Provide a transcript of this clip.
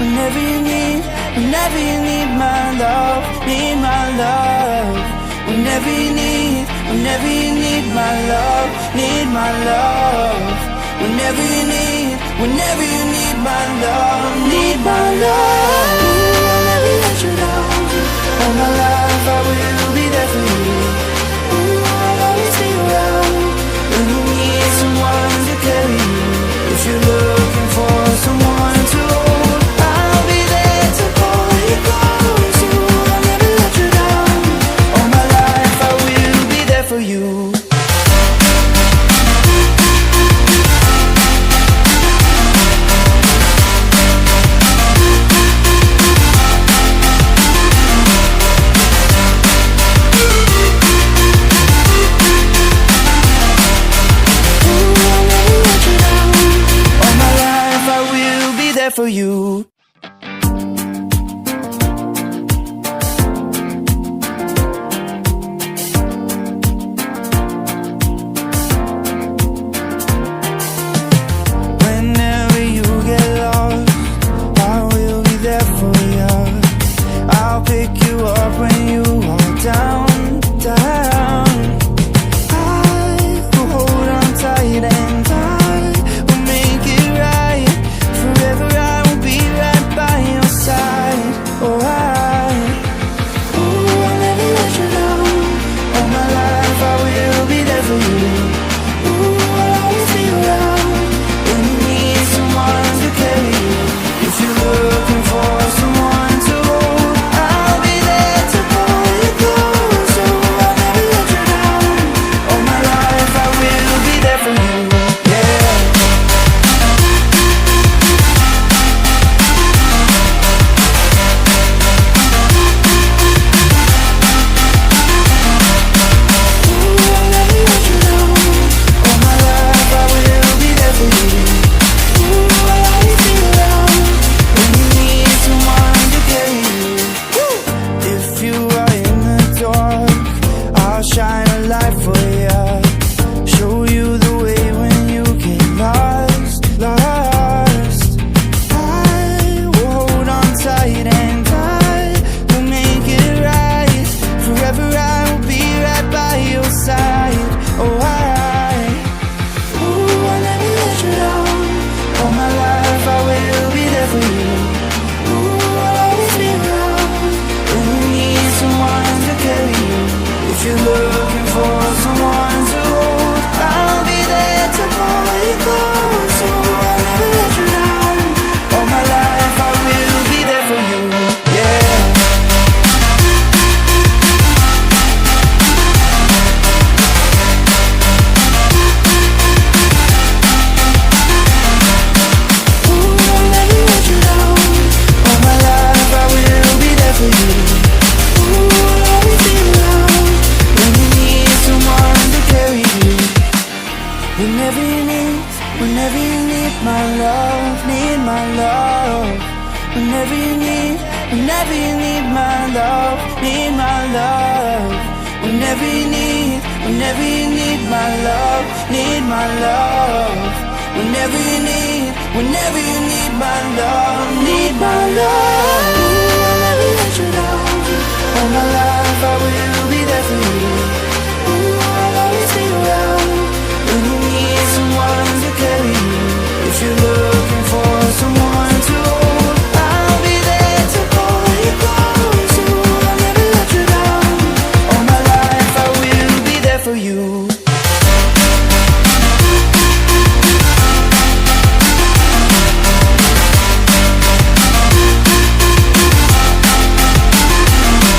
whenever you need my love, need my love. Whenever you need my love, need my love. Whenever you need my love, need my love. I'll never let you down. All my life I will be there for you. I'll always be around when you need someone to carry you. If you're looking for someone to hold, I'll be there to pull you close. I'll never let you down. All my life I will be there for you. For you. Whenever you get lost, I will be there for you. I'll pick you up when you are down. I will hold on tight and I will make it right. Forever I will be right by your side. Oh, I'll never let you down. All my life I will be there for you. I'll always be around when you need someone to carry you. If you're looking for someone to hold, I'll be there to pull you close. So I'll never let you down. All my life I will be there for you. If you're looking for someone to hold, I'll be there to pull you close. So I'll never let you down. All my life I will be there for you. I'll never let you down. All my life I will be there for you. I'll always be around when you need someone to carry you. Whenever you need my love, need my love. Whenever you need my love, need my love. Whenever you need my love, need my love. Whenever you need my love, need my love. I'll never let you down. All my life I will